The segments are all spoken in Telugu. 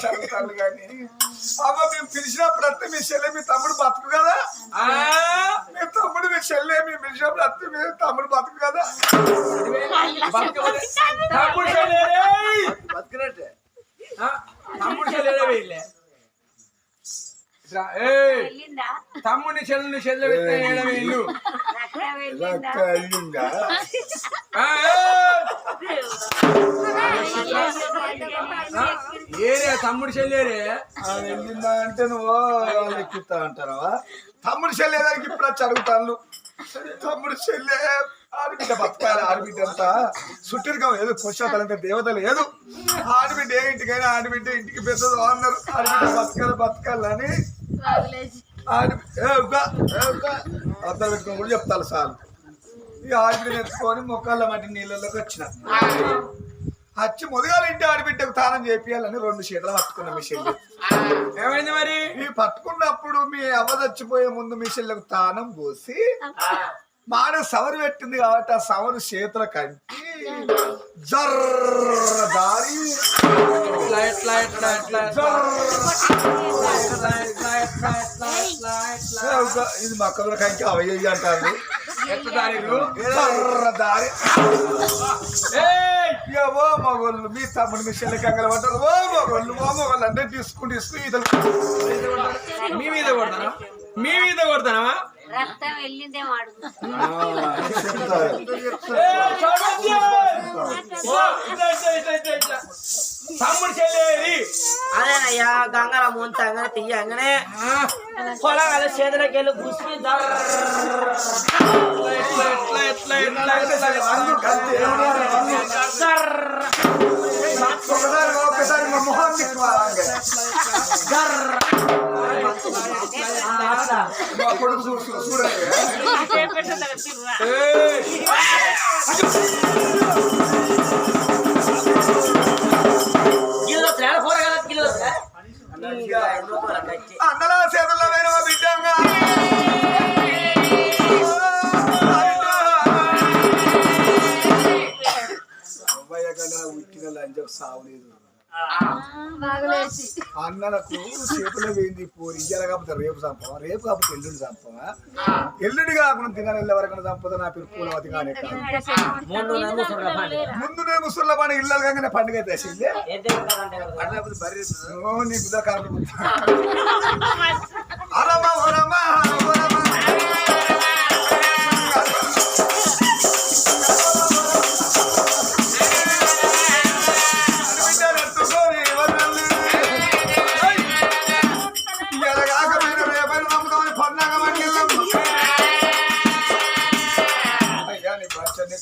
చదువుతాను కానీ అవ్వ మేము పిలిచినప్పుడు అత్తే మీ చెల్లె మీ తమ్ముడు బతుకు కదా మీ తమ్ముడు మీ చెల్లె మేము పిలిచినప్పుడు అత్తే మీ తమ్ముడు బతుకు కదా బతుకునట్టే తమ్ముడు చెల్లె తమ్ముడిని చెల్లుని చెల్లె ఇల్లు ఏరే తమ్ముడు చెల్లేరే వెళ్ళిందా అంటే నువ్వు ఎక్కిస్తా అంటారా తమ్ముడు చెల్లేదానికి ఇప్పుడు వచ్చి అడుగుతాను తమ్ముడు చెల్లె ఆడబిడ్డ బతకాలి ఆడబిడ్డ అంతా సుట్టిరికం ఏదో పురుషోత్తలంటే దేవత లేదు ఆడబిడ్డ ఏ ఇంటికైనా ఆడబిడ్డ ఇంటికి పెద్దది అన్నారు ఆడబిడ్డ బతకాలని అర్థం పెట్టుకొని కూడా చెప్తాను సార్ ఈ ఆడబిడ్డ నెత్తుకొని మొక్కల మట్టి నీళ్ళలోకి వచ్చిన వచ్చి మొదగాల ఇంటి ఆడబిడ్డకు తానం చేపియాలని 2 చేతులు పట్టుకున్నా మీ చెల్లి ఏమైంది మరి మీ పట్టుకున్నప్పుడు మీ అవ్వ చచ్చిపోయే ముందు మీ చెల్లెకు తానం పోసి మాడ సవరు పెట్టింది కాబట్టి ఆ సవరు చేతుల కంటి జర్ర దారి ఇది మక్కల కంకి అవయ్య అంటారు దారి ఓ మగోళ్ళు మీ తమ్ముడు మీ చెల్లి కంగలు పడ్డారు ఓ మగోళ్ళు అంటే తీసుకుని ఈతలు మీ మీద కొడతానా మీ మీద కొడతానా రక్తం వెళ్ళిందేమో అడుగు తమ్ముడు చెల్లేది అదేనయ్యా గంగల ముంతంగా తీయంగానే పొలగాల చేతులకి వెళ్ళి గుసి ఒకసారి మా మొహాన్ని చూడండి అందరూ చేతుల్లో వేరే బిడ్డంగా ఉట్టిన లంచం సావలేదు అన్నలకు చేతుల్లో వేయింది పోరి ఇయ్యాల కాకపోతే రేపు చంపవా రేపు కాకపోతే ఎల్లుండి చంపవా ఎల్లుండి కాకుండా తినాలి ఎవరికైనా చంపదా నా పేరు పూలవతి కానీ ముందునే ముసుర్ల పండుగ ఇళ్ళ కాగానే పండుగ అయితే నీకు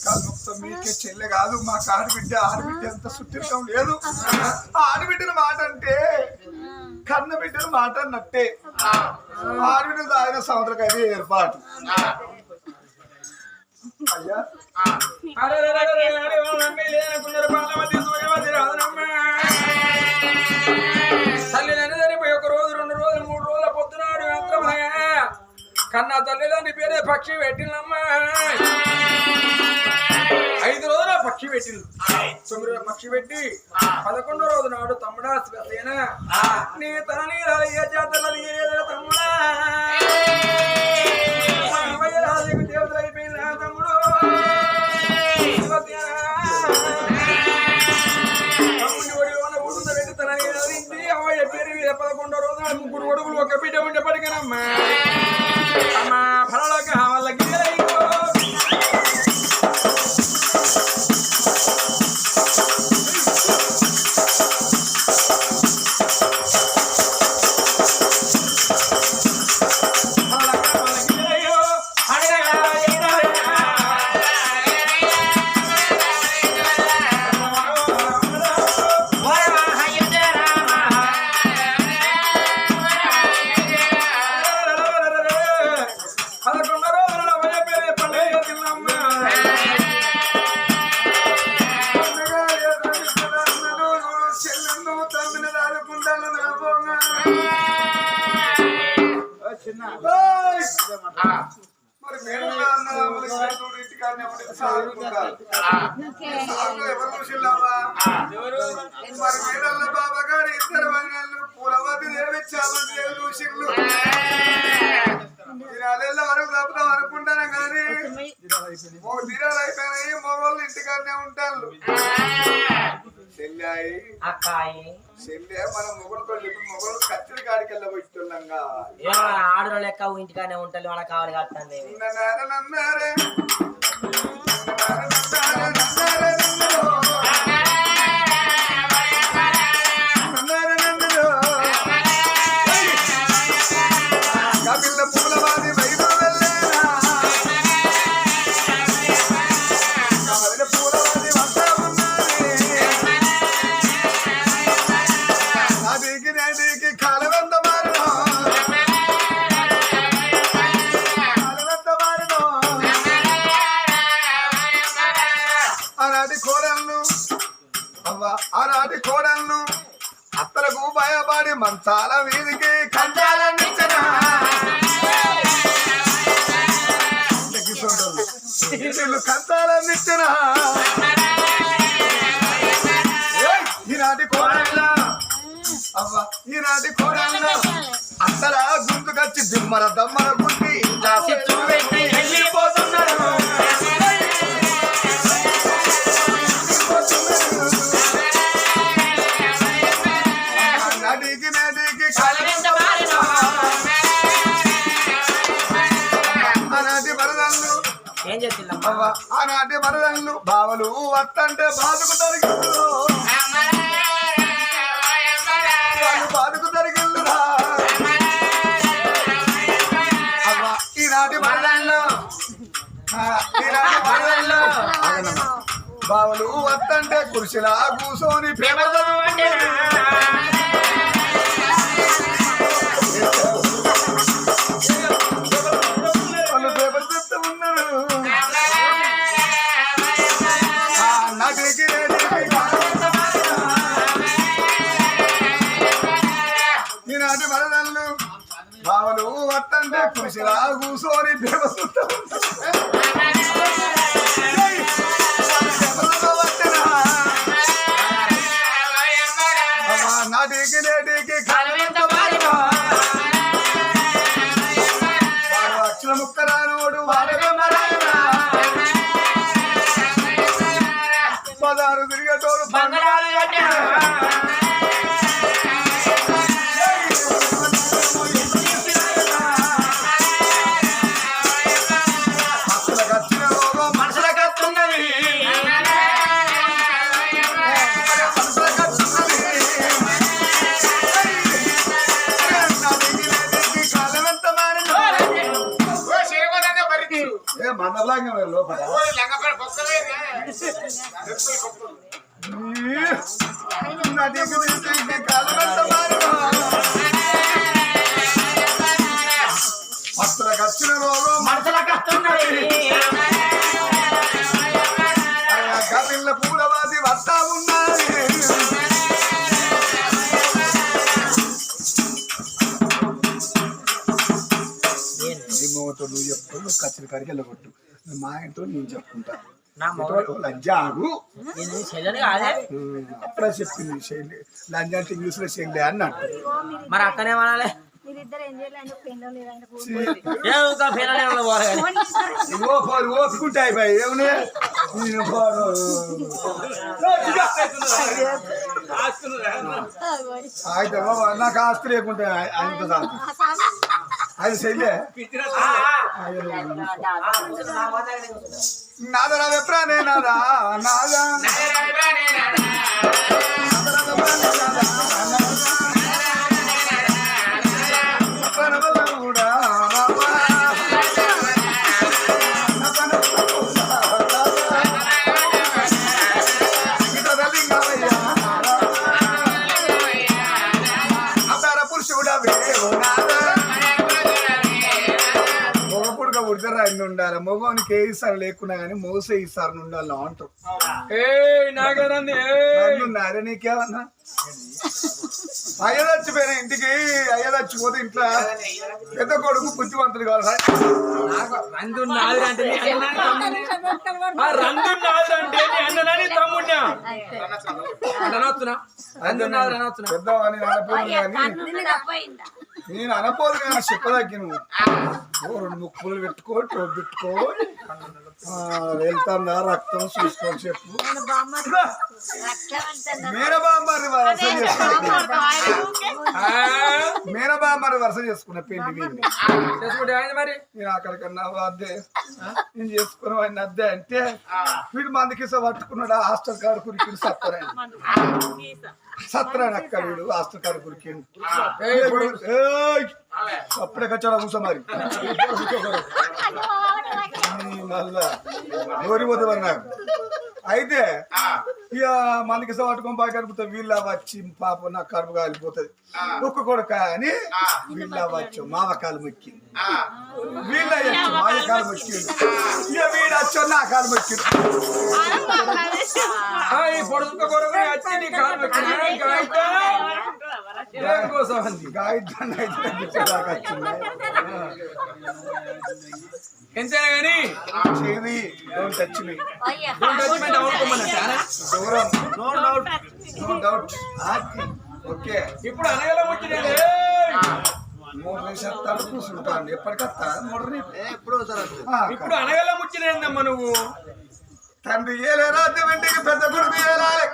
కారణం మీకే చెల్లె కాదు మా ఆడబిడ్డ అంత సుట్టిరకం లేదు ఆడబిడ్డల మాట అంటే కన్న బిడ్డల మాట అన్నట్టే ఆడబిడ్డ ఆయన సముద్రకైతే ఏర్పాటు అయ్యా తల్లిదండ్రులు చనిపోయి 1 రోజు 2 రోజులు 3 రోజుల పొద్దునాడు కన్నా తల్లిదండ్రి పేరే పక్షి పెట్టినమ్మా 5 రోజుల పక్షి పెట్టింది 9 రోజుల పక్షి పెట్టి 11వ రోజు నాడు తమ్ముడా శివసేన నీ తన నీళ్ళ ఏ జాతర తమ్ముడా దేవతలు అయిపోయింది తమ్ముడు తమ్ముడి ఒడిలోన ఊడుత పెట్టి తన నీళ్ళింది అమ్మాయి పేరు 11వ రోజు 3 కొడుకులు ఒక బిడ్డ ఉండేప్పటికనమ్మా అమ్మా ఫలలోకి వాళ్ళకి మరి ఇంటికాడనే ఉండి సాగుకుంటారు. సాగులో ఎవరు చూసిల్లావా? మరి మేడల్ల బాబా గారి ఇద్దరు వంగళ్ళు పూలవతి దేవి చామంతి దేవి చూసిళ్ళు. దినాలెల్ల వరకు తప్పుదాం అనుకుంటాను కానీ దినాలు అయిపోయినాయి. మొగోళ్ళు ఇంటికాడనే ఉంటారు. చెల్లాయి చెల్లె మన మొగలతో ఇప్పుడు మొగలు కచ్చరి కాడికి వెళ్ళబోతున్నాంగా ఆడలో లెక్క ఇంటికానే ఉంటారు వాళ్ళకి కావాలి కాదండి. పూలవాది వైపు వెళ్ళేనా పూలవాది వస్తా ఉన్నది నదికి నదికి కాలవంత మారినో కాలవంత మారినో ఆనాటి కోడళ్ళు అవ్వ ఆనాటి కోడళ్ళు అత్తలకు భయపడి మంచాల వీధికి కంచాలనిచ్చనా కంచాలనిచ్చనా ఈనాటి కోడళ్ళ అవ్వ ఈనాటి కోడళ్ళ అత్తల గుంతుకొచ్చి దిమ్మర దమ్మర గుండి వెళ్ళిపోతున్నారు. నదికి నదికి ఆనాటి వరదళ్ళు ఏం చేసిందమ్మా? ఆనాటి వరదళ్ళు బావలు వత్తంటే బాధకు తరిగిల్లు బాధకు తరిగిల్లురా అవ్వ ఈనాటి వరదళ్ళు ఈనాటి వరదళ్ళు బావలు వత్తంటే కుర్చీలా కూసోని ప్రేమ వాళ్ళు పేపర్ చెప్తూ ఉన్నారు. నదికి ఈనాటి వరదళ్ళు బావలు వత్తంటే కృషిలా కూసోని ప్రేమ నాటికి నేటికి వాడు అక్షర ముక్కరానోడు పదారు తిరిగేటోడు వచ్చిన రోగం మనుషులకు వస్తున్నది మండలంగా లోపల మస్తులకు వచ్చిన రోగం మనసులకు వస్తున్నది. గదిల్ల పూలవాది వస్తా ఉన్నది. నువ్వు చెప్తావు నువ్వు కచ్చరి కాడికి వెళ్ళగొట్టు మా ఇంట్లో నేను చెప్పుకుంటా నా మొగడు లంజాగు నేను చెల్లెలు కాదే. అప్పుడే చెప్పింది శైలి లంజ అంటే ఇంగ్లీష్ లో శైలి అన్నట్టు మరి అక్కనే మనాలే ఓపుకుంటే అయిపోయి ఏమన్నా నేను అయితే నాకు ఆస్తి లేకుంటే ఆయనతో చాలు అది శైలే నాదా నా వెప్రానే నాదా నాదా కూడా పురుషుడా మొగపుడుగా ఉడతారా అన్ని ఉండాలి మొగోనికి ఏ ఇస్తారు లేకున్నా కానీ మోసే ఇస్తారు ఉండాలి అంటారు. నాగేనండి నారే నీకేమన్నా అయ్య చచ్చిపోయిన ఇంటికి అయ్య చచ్చిపోతే ఇంట్లో పెద్ద కొడుకు బుద్ధిమంతుడు కావాలి రందు నాది అంటే అన్నని తమ్ముడినా అనొచ్చునా రందు నాది అనొచ్చునా పెద్దవాడిని అనపోదు కానీ తప్పయిందా నేను అనపోదు కానీ చెప్పదగ్గి నువ్వు రెండు ముక్కులు పెట్టుకో వెళ్తాను రక్తం చూసుకోని చెప్పు మేనబాంబారి వరస మేనబాంబారి వరస చేసుకున్న పెళ్లి వీడిని చేసుకుంటే ఆయన మరి నేను అక్కడికన్నా అద్దే నేను చేసుకున్న ఆయన అద్దే అంటే వీడు మందికిస పట్టుకున్నాడు హాస్టల్ కాడు కురికిండు సత్తరాని అక్క వీడు హాస్టల్ కాడు కురికిండు అప్పుడే కచ్చాడా కూస మరి మళ్ళా ఎవరి పోతుంది నాకు అయితే ఇక మనకి పట్టుకొని బాగా కలుపుతాం వీళ్ళ వచ్చి పాప నాకు కడుపు కాలిపోతుంది ఒక్క కొడుక అని వీళ్ళ వచ్చు మావకాలు మొక్కింది వీళ్ళ వచ్చు మావకాలు మొక్కింది ఇక వీడు వచ్చి నా కాలు మొక్కింది పొడుక కొడుకు వచ్చి నీ కాలు కోసం అంది గాయత్రి ఎంతైనా కానీ చేది టచ్ మీ దూరం నో డౌట్ ఓకే ఇప్పుడు అనగల ముట్టినది 3 నిమిషాలు తడు కూర్చుంటాను ఎప్పటికత్తా 3 ఇప్పుడు అనగల ముట్టినమ్మా నువ్వు తండ్రి ఏలే రాజ్యం ఇంటికి పెద్ద కొడుకు ఏలాలి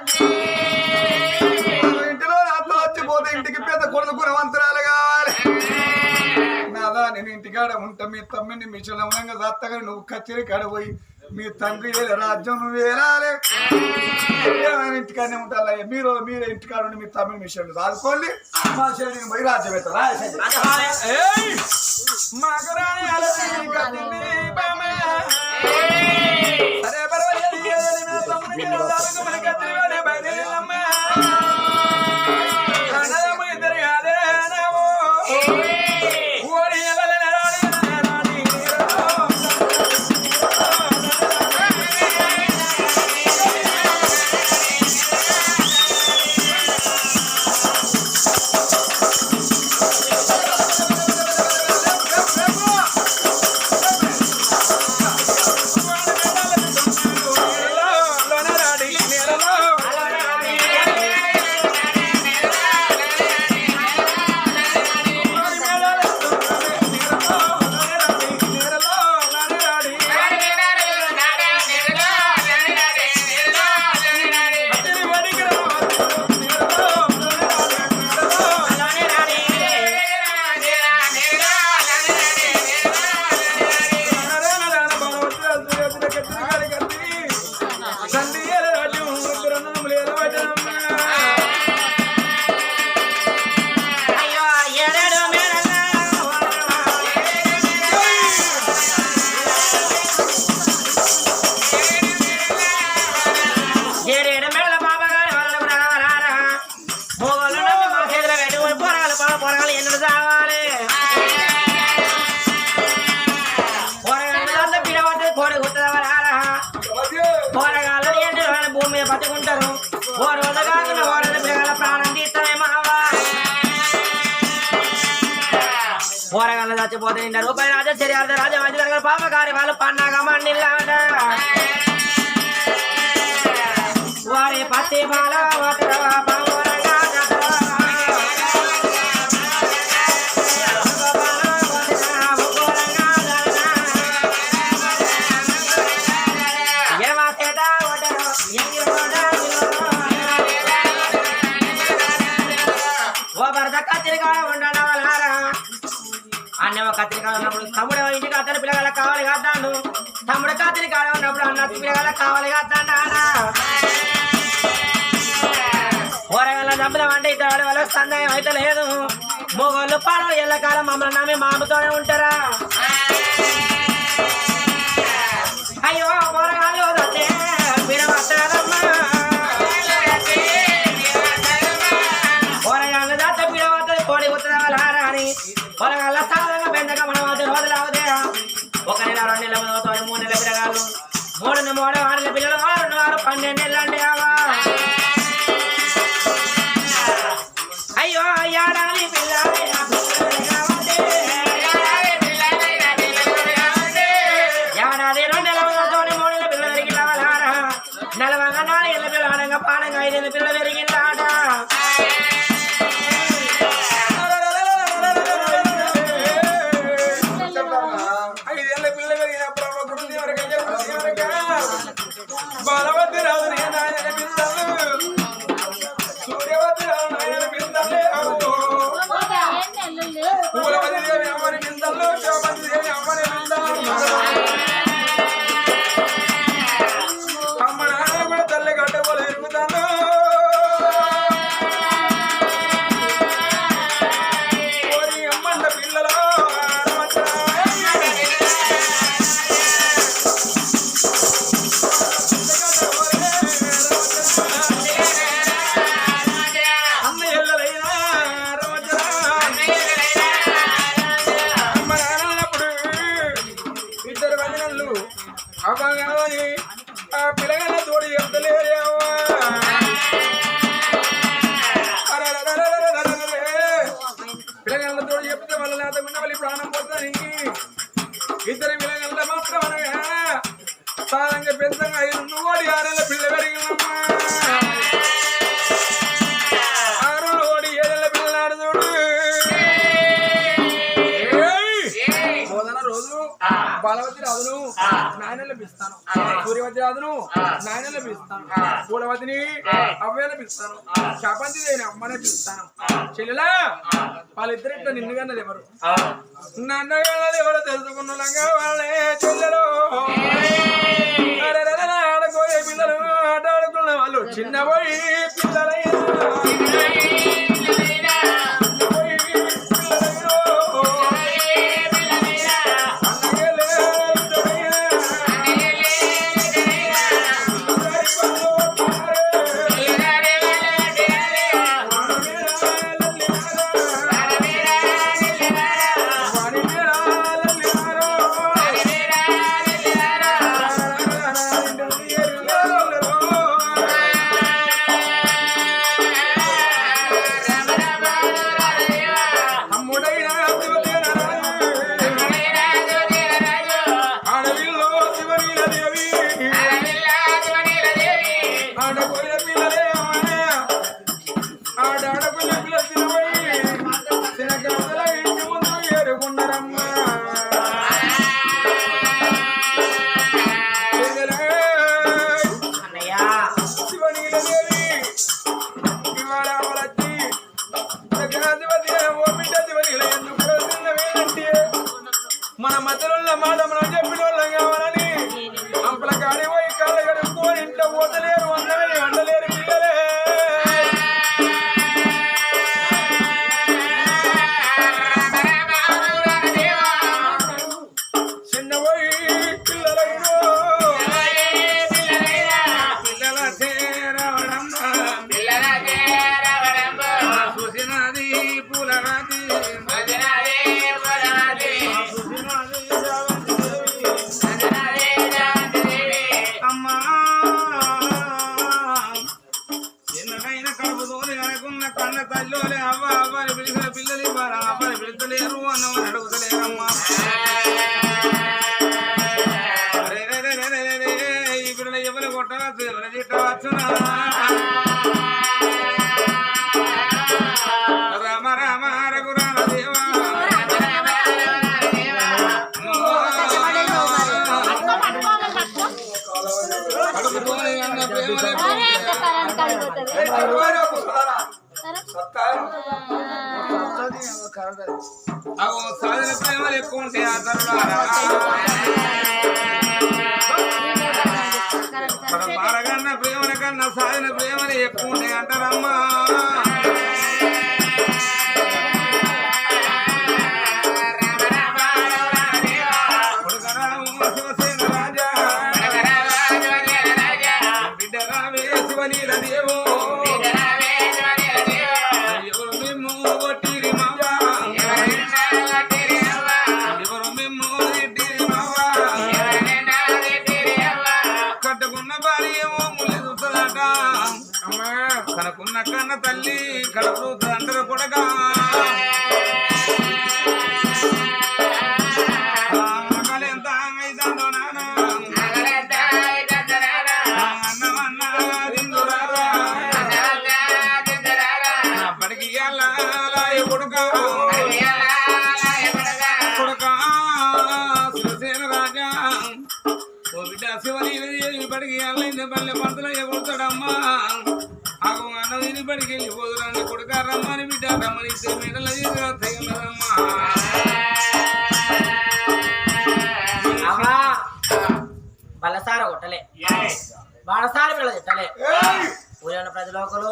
ఇంటిలో రాత్రి వచ్చిపోతే ఇంటికి పెద్ద కొడుకు గుణవంతురాలు కావాలి నాదా నేను ఇంటికాడ ఉంటా మీ తమ్మిని మిషన్ అవునంగా దత్తగా నువ్వు కచేరి కాడ పోయి మీ తండ్రి ఏలే రాజ్యం నువ్వు ఏలాలి ఇంటికాడనే ఉంటారా మీరే ఇంటికాడ ఉండి మీ తమ్మిని మిషన్ రాదుకోండి మా శరీరం పోయి రాజ్యం అవుతారా అరే పట్టుకుంటారు ఓరు వద్ద కాకుండా ఓరద పిల్లల ప్రాణం తీస్తామే మావా ఓరగాళ్ళు చచ్చిపోతే 2 రూపాయలు రాజా చర్యార్థ రాజా మంచి పాపకారి వాళ్ళు పన్నాగ మండిల్లాట వారి పత్తి బాల కత్తిరికాడ ఉన్నప్పుడు తమ్ముడు ఇంటికి అతని పిల్లగాళ్ళ కావాలి కాస్తాడు తమ్ముడు కత్తిరికాడ ఉన్నప్పుడు అన్న పిల్లగాళ్ళ కావాలి కాస్తాడు కూరగాయల డబ్బులు అంటే ఇతర వాళ్ళ సందేహం అయితే లేదు మొగోళ్ళు పాడలు ఎల్లకాలం మమ్మల్ని నమ్మి మామతోనే ఉంటారా అయ్యో కూరగాయలు వస్తే పిడవస్తారమ్మా కూరగాయలు దాత పిడవస్తుంది కోడి గుర్తున్న వాళ్ళ అని కూరగాయల సాధంగా పెంచగా మనం రోజులు అవుతాయా 1 నెల 2 నెలల 3 నెలల పిల్లగాళ్ళు 3 6 పిల్లలు 6 12 నెలలు అంటే అయ్యో ఏడాది పిల్లలైనా పిల్లలు కావాలి. ఏడాది 2 నెలల తోటి 3 నెలల పిల్ల పెరిగినవారా. 44 ఏళ్ళ పిల్ల ఆడంగా పాడంగా 5 ఏళ్ళ పిల్ల పెరిగిందాట. బలవతి రాదు నాయన పిల్లలు సూర్యవతి రాదు నాయన పిల్లలు పూలవతి దేవి అమ్మని పిల్లలు శివపతి దేవి అమ్మని పిల్లలు అమ్మ నాన్న కూడా తల్లి గడ్డపోలు ఎరుగుతాను. అమ్మంట పిల్లలు అవ్వగాని ఆ పిల్లగాళ్ళ తోడు చెప్తలేరేవా. పిల్లగాళ్ళ తోడు చెప్తే వాళ్ళ లేకుండా వాళ్ళ ప్రాణం పోతానికి 2 పిల్లగాళ్ళ మాత్రం అనగా సారంగా పెద్దగా 5 ఓడి 6 ఏళ్ళ పిల్ల పెరిగినమ్మా. 6 ఓడి 7 ఏళ్ళ పిల్లనాడు చూడు. రోజు బలవతి రాదును నాయనలు పిలుస్తాను, సూర్యవతి రాదును నాయనలు పిలుస్తాను, పూలవతిని అవ్వేలా పిలుస్తాను, శాపంతి దేని అమ్మనే పిలుస్తాను. చెల్లెలా వాళ్ళిద్దరిట్లో నిన్నుగన్నది ఎవరు, నన్నగన్నది ఎవరు తెలుసుకున్నగా వాళ్ళే చెల్లెలు. ఆడుకోయే పిల్లలు ఆట ఆడుకున్న వాళ్ళు చిన్నపోయి పిల్లలయ్యా. మన మధ్యలో మాట మనం చెప్పిన వాళ్ళం కావాలని అంపల కాడి పోయి కళ్ళ కడుక్కొని ఇంట్లో పోతలేరు అందరూ వండలేరు పిల్లలే. చిన్న పోయి పిల్లలైనా పిల్లల చేరవడమ్మ చూసినది పూలరాది అమ్మా ఎన్నకైనా కడుపుతోని కనుకున్న కన్న తల్లోలే అవ్వ అవ్వని పిలిచిన పిల్లలు ఇవ్వరా అవ్వని పిలుస్తలేరు అన్నమని అడుగుతలేరమ్మా. ఈ పిల్లలు ఎవరు కొట్టవచ్చు ఎవరు తిట్టవచ్చునా. రామ రామ రఘురామ దేవా సాధన ప్రేమలు ఎక్కువ ఉంటాయి ఆ తరువాత మారగన్న ప్రేమల కన్నా సాధన ప్రేమలు ఎక్కువ ఉంటాయి అంటారమ్మా. శివనీల దేవో ఎవరు మేము ఒట్టిరి మావా ఎవరు మేము రెడ్డిరి మావా కట్టుకున్న భార్య ఏమో ముళ్ళు చూస్తుందట. కనుకున్న కన్న తల్లి కడుపు అంటారు కొడగా కొడుకా కొడుకా శివసేన రాజా ఓ బిడ్డ శివని బడికి అల్లైంది పల్లె పంతులు ఎగురుతాడమ్మా ఆగు అన్నది బడికి వెళ్ళిపోదురండి కొడుక రమ్మని బిడ్డ రమ్మని మెడల తగినదమ్మా అమ్మా బలసార కొట్టలే బాణసార పిల్లలు తిట్టలే ఊరిన ప్రజలోకలు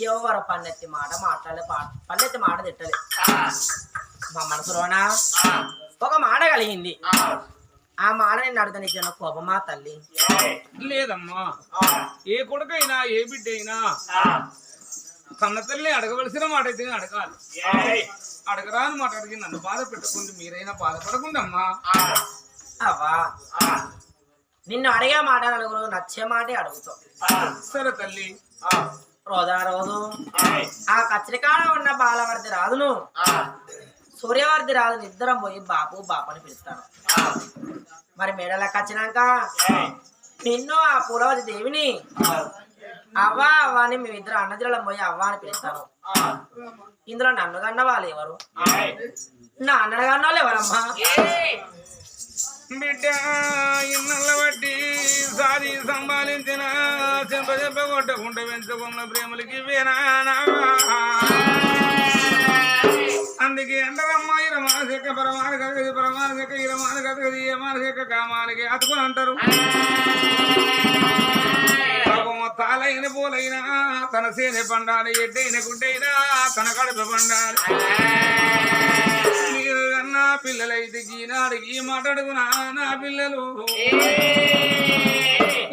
ఎవరు పన్నెత్తి మాట మాట్లాడలే పన్నెత్తి మాట తిట్టలే మా మనసులోన ఒక మాట కలిగింది ఆ మాట నేను అడుగుతాను కోపమా తల్లి లేదమ్మా ఏ కొడుకైనా ఏ బిడ్డ అయినా కన్న తల్లి అడగవలసిన మాట అయితే అడగాలి అడగరాని మాట అడిగి నన్ను బాధ పెట్టకుండా మీరైనా బాధపడకుండా అమ్మా అవ్వా నిన్ను అడిగే మాట నలుగురు నచ్చే మాటే అడుగుతావు సరే తల్లి రోజా రోజు ఆ కచ్చరికాడ ఉన్న బాలవర్ది రాజును సూర్యవర్ది రాజును ఇద్దరం పోయి బాపు బాపని పిలుస్తాను మరి మేడలకు వచ్చినాక నిన్ను ఆ పూలవతి దేవిని అవ్వా అవ్వ అని మేమిద్దరు అన్నదిరం పోయి అవ్వ అని పిలుస్తాను ఇందులో నన్ను కన్న వాళ్ళు ఎవరు నా అన్నను కన్న వాళ్ళు ఎవరమ్మా బిడ్డ ఇన్నల్ల బట్టి సారి సంపాదించిన చెంప చెంప కొట్టకుండా పెంచుకున్న ప్రేమలకి వేనా అందుకే అంటారమ్మా ఇరమానసిక పరమాన కదగది పరమానసిక ఇరమాన కదగది ఏమానసిక కామానికి అతుకుని అంటారు తాలైన పూలైనా తన సేన పండాలి ఎడ్డైన గుడ్డైనా తన కడుపు పండాలి మీరు అన్నా పిల్లలైతే ఈనాడికి మాట్లాడుకున్నా నా పిల్లలు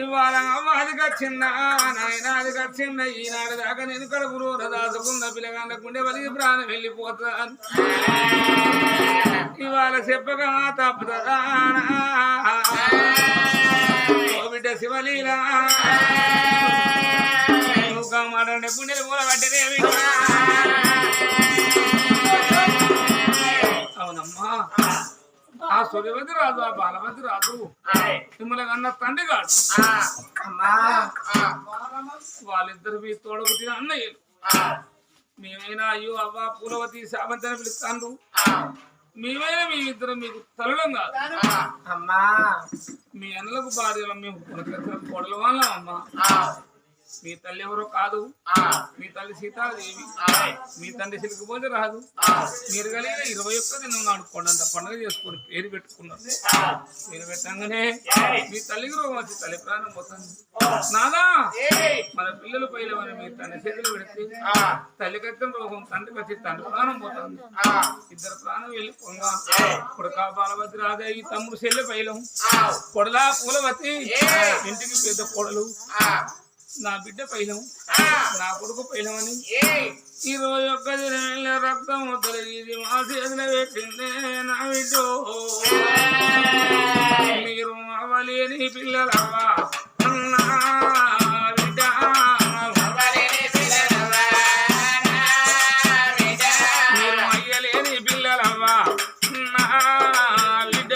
ఇవాళ అవ్వాదికి వచ్చిందా నాయన అది వచ్చిందా ఈనాడు దాకా నేను కడుపులో దాచుకున్న పిల్లగాళ్ళ గుండె వలిగి ప్రాణం వెళ్ళిపోతాను ఇవాళ చెప్పగా తప్పుదా బిడ్డ శివలీలా మాట్లాడే గుండెలు పూల పట్టినేవి అవునమ్మా ఆ సూర్యవతి రాదు ఆ బాలవతి రాదు మిమ్మల్ని అన్న తండ్రి కాదు వాళ్ళిద్దరు మీ తోడబుట్టిన అన్నయ్యలు మేమైనా అయ్యో అవ్వ పూలవతి శామంతి అని పిలుస్తాను మేమైనా మీ ఇద్దరు మీకు తల్లులం కాదు అమ్మా మీ అన్నలకు భార్యలు మేము కొడల వాళ్ళం అమ్మా మీ తల్లి ఎవరో కాదు మీ తల్లి సీతాదేవి మీ తండ్రి సిలికిపోతే రాదు మీరు కలిగిన 21 దినం నాడు కొండంత పండుగ చేసుకుని పేరు పెట్టుకున్నారు పేరు పెట్టంగానే మీ తల్లికి రోగం వచ్చి తల్లి ప్రాణం పోతుంది నాదా మన పిల్లలు పైలవని మీ తండ్రి చేతులు పెడితే తల్లి కత్తం రోగం తండ్రికి వచ్చి తండ్రి ప్రాణం పోతుంది ఇద్దరు ప్రాణం వెళ్ళి పొంగ కొడుకా బాలవతి రాజా ఈ తమ్ముడు చెల్లె పైలం కొడలా పూలవతి ఇంటికి పెద్ద కొడలు నా బిడ్డ పైలం నా కొడుకు పైలమని 21 దినం రక్తం తొలగి మా చేతులు పెట్టిందే నా బిడ్డో మీరు అవ్వలేని పిల్లలవ్వా అన్నా బిడ్డ మీరు అయ్యలేని పిల్లలవ్వా నా బిడ్డ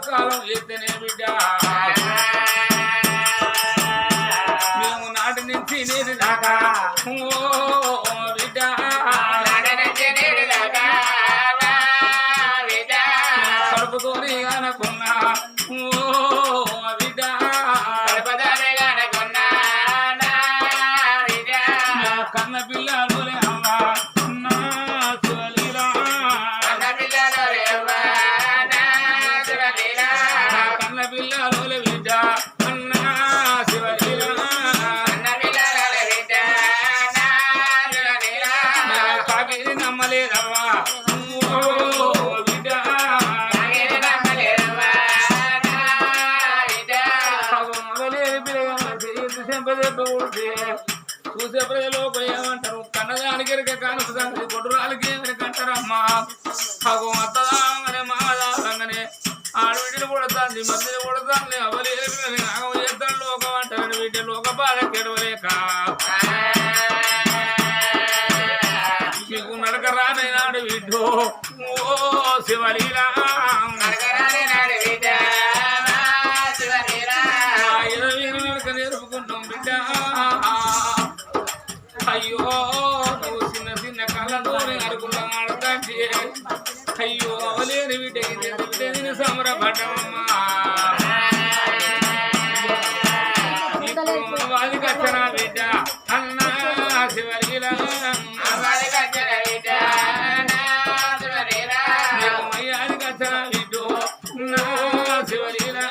కాలం ఎత్తనే బిడ్డ మేము నాటి నుంచి నేటి దాకా బిడ్డ కడుపుతోని అనుకున్నా బిడ్డ కన్న పిల్లలు అమ్మా కన్న పిల్లలు బిడ్డ అన్నా శివలీలా కాకిరి నమ్మలేదవ్వా బిడ్డ చూసే ప్రజలు ఏమంటారు కన్నదానికి కానుక కొడురాలకి కంటారమ్మా అగో అత్తదాగానే మాదాగానే ఆడవిడిని కొడతాంది మధ్యని కొడతాంది అవలేని నాగం చేస్తాడు లోకం అంటారు వీటి లోక బాధ కెడవలేక బిడ్డో ఓ శివలీలా నేర్పుకుంటాం బిడ్డ అయ్యో నువ్వు చిన్న చిన్న కళ్ళతో అనుకున్నా ఆడతాంటే అయ్యో అవలేని బిడ్డకి సంబరపడ్డమమ్మా ఇప్పుడు వాళ్ళకి వచ్చనా బిడ్డ అన్నా శివలీలా మయ్యాదికి వచ్చనా బిడ్డో నా శివలీలా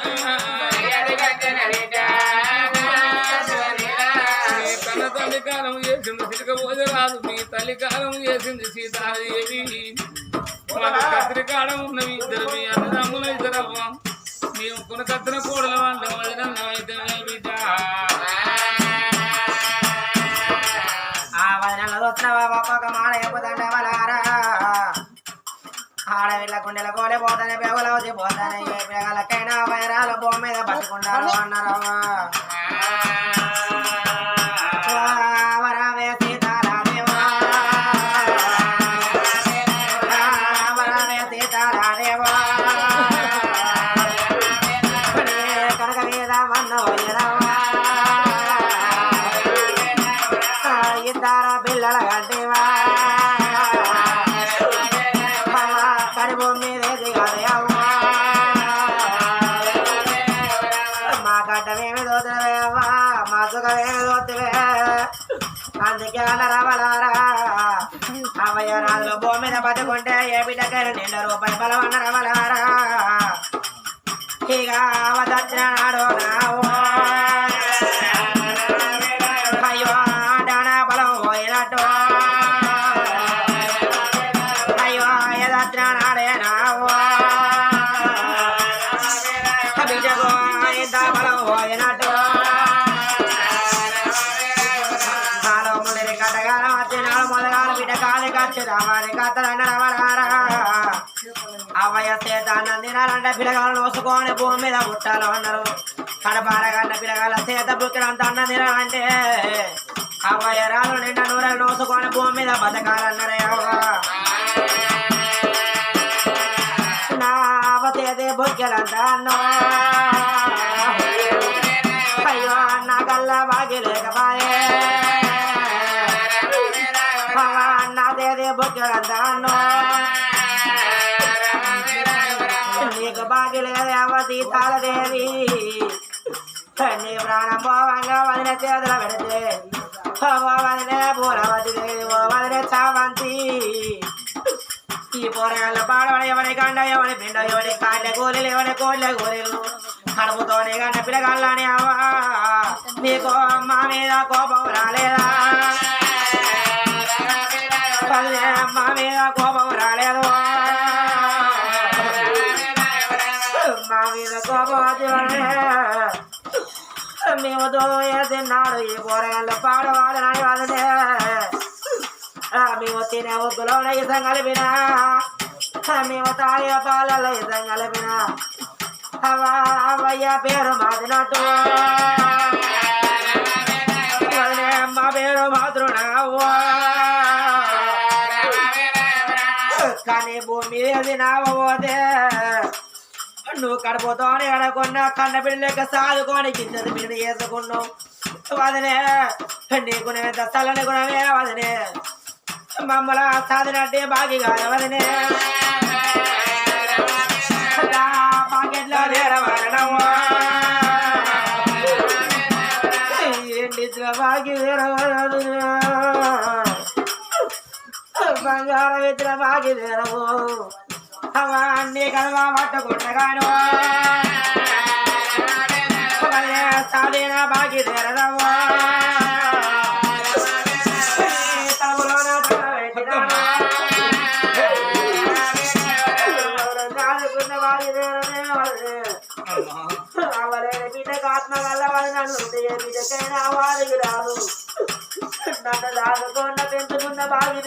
తల్లి కాలం చేసింది సిరికపోతే రాదు మీ తల్లి కాలం చేసింది సీతాదేవి మన కత్రికాలం ఉన్నవి ఇద్దరు మీ అన్నదమ్ముల ఇద్దరవ్వ మేము కొనకత్తిన కూడల వాళ్ళం వదినైతే బిడ్డ ఆ వదనలో వచ్చినవా ఒక్కొక్క మాట చెప్పుతంటే వలారా ఆడవిళ్ళ గుండెల కోలే పోతానే బేగుల వచ్చి పోతానే ఏ పిల్లలకైనా వైరాల భూమి మీద బతుకుంటారు అన్నారవ్వా వరవే సీతారాదేవా వరవే సీతారాదేవా కనక మీద వన్న వైరవా ఇద్దరు పిల్లల గంటివా కరిభూమి మీదేది కదయవ్వా మా గడ్డమేమి దోతులవేవా మా సుఖమేమి దోతువే అందుకే అన్నరవలారా అవయ్య రాజులు భూమి మీద బతుకుంటే ఏ బిడ్డకైనా నిండు రూపాయి బలం అన్నరవలారా ఇక అవదచ్చిన నాడు నావు అయ్యో డానా బలం పోయినట్టు అయ్యో ఎదచ్చిన నాడే నావు బిడ్డకు ఇంత బలం పోయినట్టు కట్టగాలం వచ్చినాడు మొదలాడు బిడ్డ కాలి ఖచ్చితమని కత్తలన్నరవలారా అవయ్య సేతాన్ని తినాలంటే పిల్లగాలు నోసుకొని భూమి మీద పుట్టాలు అన్నారు కడపారగన్న పిల్లగాల సేత బుక్కినంత అన్న తినాలంటే అవయ్య రాళ్ళు నిండా నూరలు నోసుకొని భూమి మీద బతకాలన్నారే అవ్వ నా అవతేదే బుక్కెలంతా అన్నో అయ్యో నా గల్ల బాగి లేకపాయే నాదేదే బుక్కెలంతా అన్నో నీకు బాగి లేదేవ సీతాలదేవి నీ ప్రాణం పోవంగా వదిన చేతుల పెడితే ఓ వదిలే పూలవతి దేవి ఓ వదిలే చావంతి ఈ పోరగాళ్ళ పాడవని ఎవరి గండ ఎవరి పిండ ఎవరి కాళ్ళ గోలీలు ఎవరి కోళ్ళ గోలీలు కడుపుతోనే గంట పిల్లగాళ్ళని అవ్వా నీకు అమ్మ మీద కోపం రాలేదా వదిలే అమ్మ మీద కోపం రాలేదు మా మీద కోపం వచ్చి మేము తిన్నాడు ఈ కూరగాయలు పాడవాడని వదిలే మేము తినే ఉగ్గులో ఇసం కలిపిన మేము తాగే పాలలో ఇసం కలిపిన అవయ్య పేరు మాదినట్టు వదిలే మా పేరు మాతృనావ్వా కానీ భూమి ఏది నావోదే నువ్వు కడుపుతోనే అడగకుండా కన్న బిడ్డలకి సాదుకొని కింద బిడ్డ వేసుకున్నావు వదిలే నీకు నేను దస్తాలని గుణమే వదిలే మమ్మల్ని సాధినట్టే బాగి కాదు వదిలే పాకెట్లో వేరవరణము ఎండిద్ర బాగి వేరవరదు బంగారం ఇద్దర బాగి వేరవు అన్నీ కలవా పట్టుకుంటగాను సాధిన బాగి వేరదవ్వా బిడ్డకు ఆత్మ వల్ల వాళ్ళు నన్ను బిడ్డకైనా వారికి రాదు నన్ను దాదుకున్న పెంచుకున్న బాగి